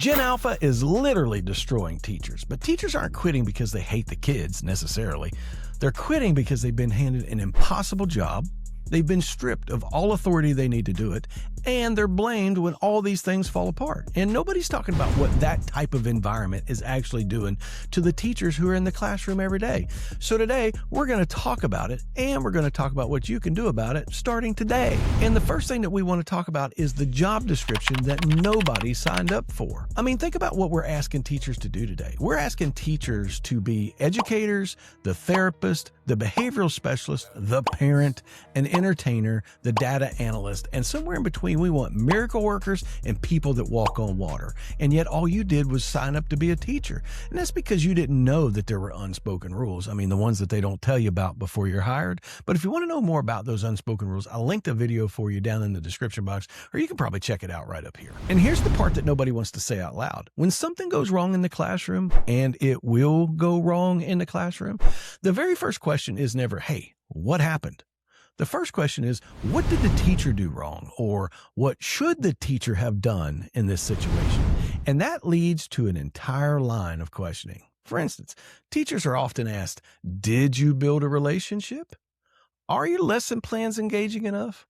Gen Alpha is literally destroying teachers, but teachers aren't quitting because they hate the kids necessarily. They're quitting because they've been handed an impossible job. They've been stripped of all authority they need to do it, and they're blamed when all these things fall apart. And nobody's talking about what that type of environment is actually doing to the teachers who are in the classroom every day. So today, we're going to talk about it, and we're going to talk about what you can do about it starting today. And the first thing that we want to talk about is the job description that nobody signed up for. I mean, think about what we're asking teachers to do today. We're asking teachers to be educators, the therapist, the behavioral specialist, the parent, an entertainer, the data analyst, and somewhere in between we want miracle workers and people that walk on water. And yet all you did was sign up to be a teacher. And that's because you didn't know that there were unspoken rules. I mean, the ones that they don't tell you about before you're hired. But if you want to know more about those unspoken rules, I'll link the video for you down in the description box, or you can probably check it out right up here. And here's the part that nobody wants to say out loud. When something goes wrong in the classroom, and it will go wrong in the classroom, the very first question is never, hey, what happened? The first question is, what did the teacher do wrong? Or what should the teacher have done in this situation? And that leads to an entire line of questioning. For instance, teachers are often asked, did you build a relationship? Are your lesson plans engaging enough?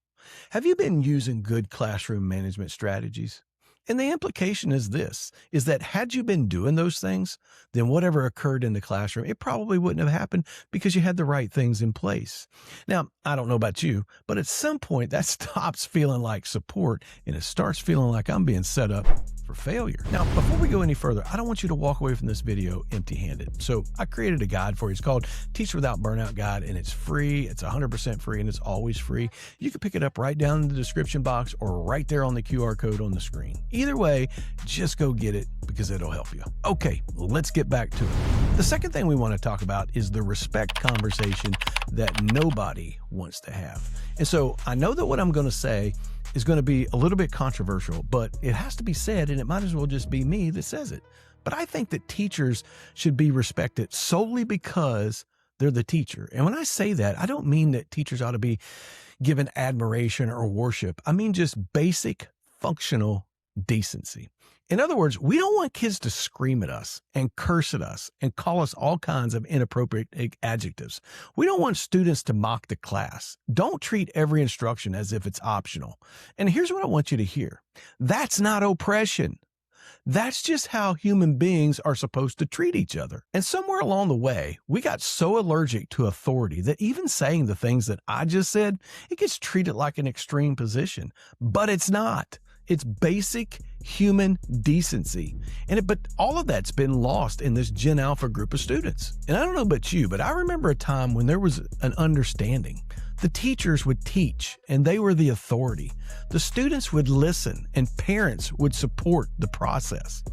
Have you been using good classroom management strategies? And the implication is this, is that had you been doing those things, then whatever occurred in the classroom, it probably wouldn't have happened because you had the right things in place. Now, I don't know about you, but at some point that stops feeling like support and it starts feeling like I'm being set up for failure. Now, before we go any further, I don't want you to walk away from this video empty-handed. So I created a guide for you. It's called Teach Without Burnout Guide, and it's free. It's 100% free, and it's always free. You can pick it up right down in the description box or right there on the QR code on the screen. Either way, just go get it because it'll help you. Okay, let's get back to it. The second thing we want to talk about is the respect conversation that nobody wants to have. And so I know that what I'm going to say is going to be a little bit controversial, but it has to be said, and it might as well just be me that says it. But I think that teachers should be respected solely because they're the teacher. And when I say that, I don't mean that teachers ought to be given admiration or worship. I mean just basic functional decency. In other words, we don't want kids to scream at us and curse at us and call us all kinds of inappropriate adjectives. We don't want students to mock the class. Don't treat every instruction as if it's optional. And here's what I want you to hear. That's not oppression. That's just how human beings are supposed to treat each other. And somewhere along the way, we got so allergic to authority that even saying the things that I just said, it gets treated like an extreme position. But it's not. It's basic human decency. But all of that's been lost in this Gen Alpha group of students. And I don't know about you, but I remember a time when there was an understanding. The teachers would teach, and they were the authority. The students would listen, and parents would support the process.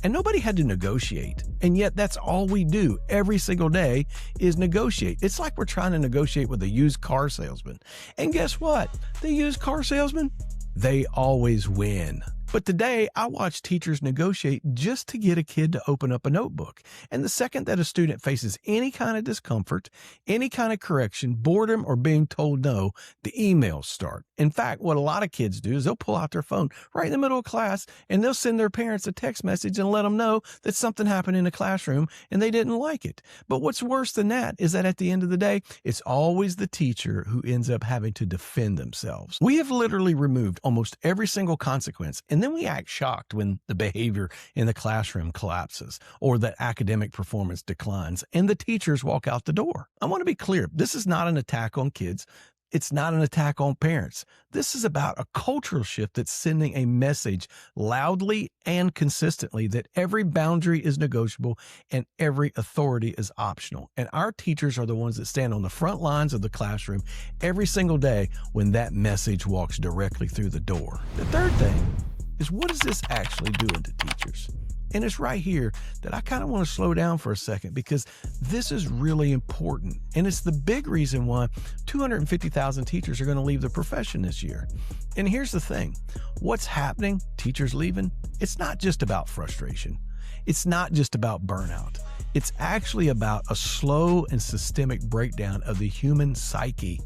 And nobody had to negotiate. And yet that's all we do every single day is negotiate. It's like we're trying to negotiate with a used car salesman. And guess what? The used car salesman, they always win. But today, I watch teachers negotiate just to get a kid to open up a notebook. And the second that a student faces any kind of discomfort, any kind of correction, boredom, or being told no, the emails start. In fact, what a lot of kids do is they'll pull out their phone right in the middle of class and they'll send their parents a text message and let them know that something happened in the classroom and they didn't like it. But what's worse than that is that at the end of the day, it's always the teacher who ends up having to defend themselves. We have literally removed almost every single consequence, and then we act shocked when the behavior in the classroom collapses or that academic performance declines and the teachers walk out the door. I want to be clear. This is not an attack on kids. It's not an attack on parents. This is about a cultural shift that's sending a message loudly and consistently that every boundary is negotiable and every authority is optional. And our teachers are the ones that stand on the front lines of the classroom every single day when that message walks directly through the door. The third thing is, what is this actually doing to teachers? And it's right here that I kind of want to slow down for a second because this is really important. And it's the big reason why 250,000 teachers are going to leave the profession this year. And here's the thing. What's happening, teachers leaving, it's not just about frustration. It's not just about burnout. It's actually about a slow and systemic breakdown of the human psyche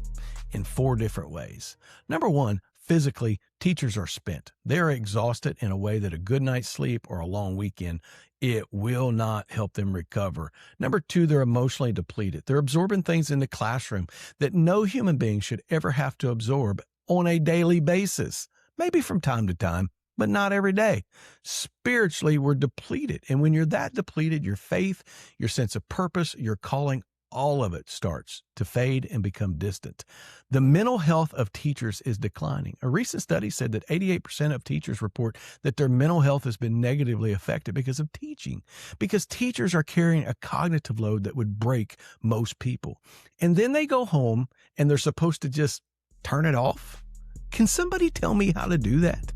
in 4 different ways. Number one, Physically, teachers are spent. They're exhausted in a way that a good night's sleep or a long weekend, it will not help them recover. Number two, they're emotionally depleted. They're absorbing things in the classroom that no human being should ever have to absorb on a daily basis. Maybe from time to time, but not every day. Spiritually, we're depleted. And when you're that depleted, your faith, your sense of purpose, your calling, all of it starts to fade and become distant. The mental health of teachers is declining. A recent study said that 88% of teachers report that their mental health has been negatively affected because of teaching, because teachers are carrying a cognitive load that would break most people. And then they go home and they're supposed to just turn it off. Can somebody tell me how to do that?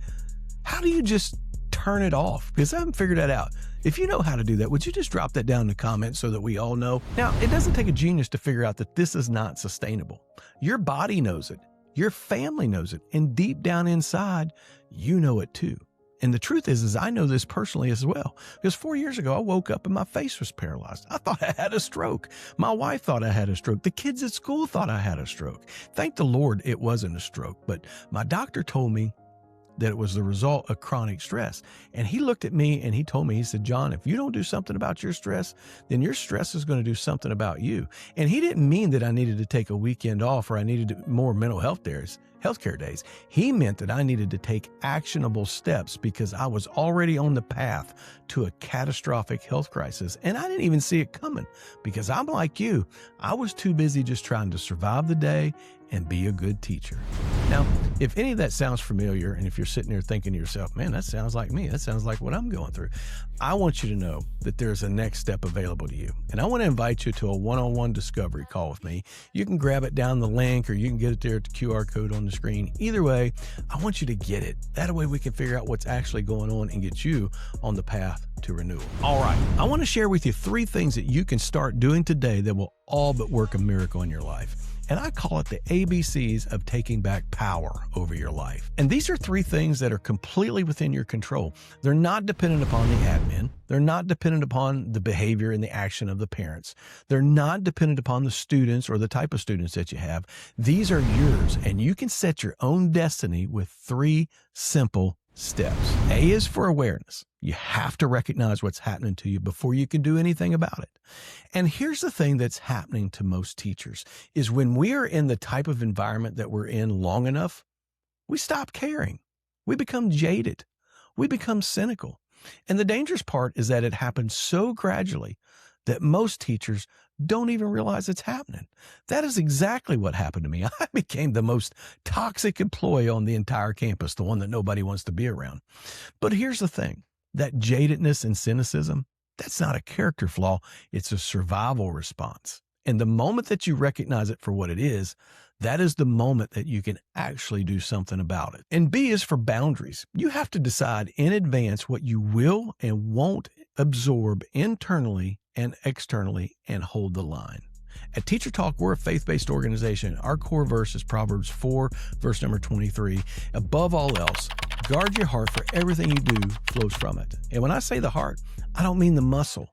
How do you just turn it off? Because I haven't figured that out. If you know how to do that, would you just drop that down in the comments so that we all know? Now, it doesn't take a genius to figure out that this is not sustainable. Your body knows it. Your family knows it. And deep down inside, you know it too. And the truth is I know this personally as well. Because 4 years ago, I woke up and my face was paralyzed. I thought I had a stroke. My wife thought I had a stroke. The kids at school thought I had a stroke. Thank the Lord it wasn't a stroke. But my doctor told me that it was the result of chronic stress. And he looked at me and he told me, he said, John, if you don't do something about your stress, then your stress is going to do something about you. And he didn't mean that I needed to take a weekend off or I needed more mental health healthcare days. He meant that I needed to take actionable steps because I was already on the path to a catastrophic health crisis. And I didn't even see it coming because I'm like you. I was too busy just trying to survive the day and be a good teacher. Now, if any of that sounds familiar, and if you're sitting there thinking to yourself, man, that sounds like me, that sounds like what I'm going through, I want you to know that there's a next step available to you. And I want to invite you to a one-on-one discovery call with me. You can grab it down the link or you can get it there at the QR code on the screen. Either way, I want you to get it. That way we can figure out what's actually going on and get you on the path to renewal. All right, I want to share with you 3 things that you can start doing today that will all but work a miracle in your life. And I call it the ABCs of taking back power over your life. And these are 3 things that are completely within your control. They're not dependent upon the admin. They're not dependent upon the behavior and the action of the parents. They're not dependent upon the students or the type of students that you have. These are yours, and you can set your own destiny with 3 simple steps. A is for awareness. You have to recognize what's happening to you before you can do anything about it. And here's the thing that's happening to most teachers is when we are in the type of environment that we're in long enough, we stop caring. We become jaded. We become cynical. And the dangerous part is that it happens so gradually that most teachers don't even realize it's happening. That is exactly what happened to me. I became the most toxic employee on the entire campus, the one that nobody wants to be around. But here's the thing, that jadedness and cynicism, that's not a character flaw. It's a survival response. And the moment that you recognize it for what it is, that is the moment that you can actually do something about it. And B is for boundaries. You have to decide in advance what you will and won't absorb internally and externally and hold the line. At Teacher Talk, we're a faith-based organization. Our core verse is Proverbs 4, verse number 23. Above all else, guard your heart, for everything you do flows from it. And when I say the heart, I don't mean the muscle.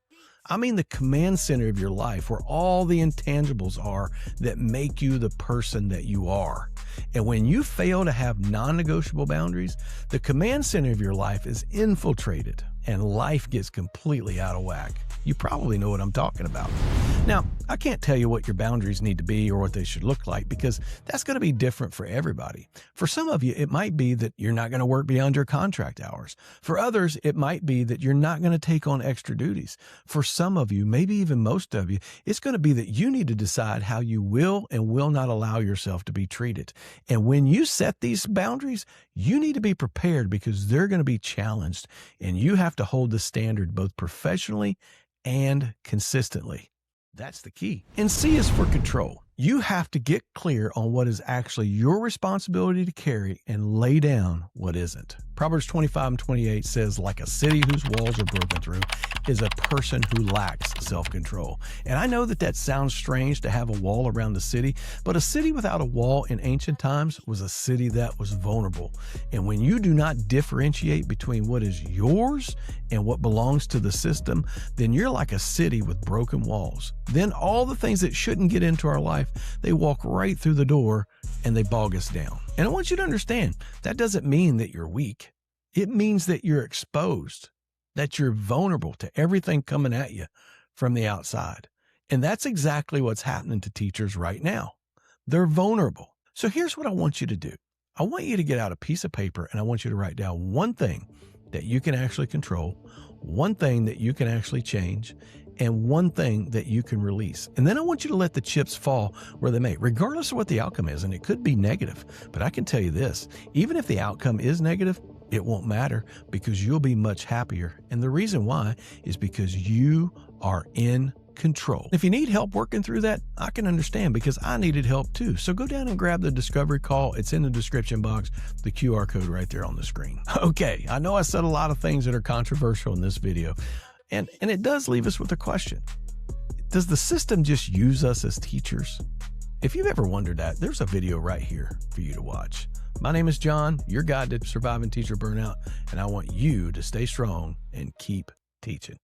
I mean the command center of your life where all the intangibles are that make you the person that you are. And when you fail to have non-negotiable boundaries, the command center of your life is infiltrated and life gets completely out of whack. You probably know what I'm talking about. Now, I can't tell you what your boundaries need to be or what they should look like because that's going to be different for everybody. For some of you, it might be that you're not going to work beyond your contract hours. For others, it might be that you're not going to take on extra duties. For some of you, maybe even most of you, it's going to be that you need to decide how you will and will not allow yourself to be treated. And when you set these boundaries, you need to be prepared because they're going to be challenged and you have to hold the standard both professionally and consistently. That's the key. And C is for control. You have to get clear on what is actually your responsibility to carry and lay down what isn't. Proverbs 25 and 28 says, like a city whose walls are broken through is a person who lacks self-control. And I know that that sounds strange to have a wall around the city, but a city without a wall in ancient times was a city that was vulnerable. And when you do not differentiate between what is yours and what belongs to the system, then you're like a city with broken walls. Then all the things that shouldn't get into our life, they walk right through the door and they bog us down. And I want you to understand that doesn't mean that you're weak. It means that you're exposed, that you're vulnerable to everything coming at you from the outside. And that's exactly what's happening to teachers right now. They're vulnerable. So here's what I want you to do. I want you to get out a piece of paper and I want you to write down one thing that you can actually control, one thing that you can actually change, and one thing that you can release. And then I want you to let the chips fall where they may, regardless of what the outcome is. And it could be negative, but I can tell you this, even if the outcome is negative, it won't matter because you'll be much happier. And the reason why is because you are in control. If you need help working through that, I can understand because I needed help too. So go down and grab the discovery call. It's in the description box, the QR code right there on the screen. Okay, I know I said a lot of things that are controversial in this video, and it does leave us with a question. Does the system just use us as teachers? If you've ever wondered that, there's a video right here for you to watch. My name is John, your guide to surviving teacher burnout, and I want you to stay strong and keep teaching.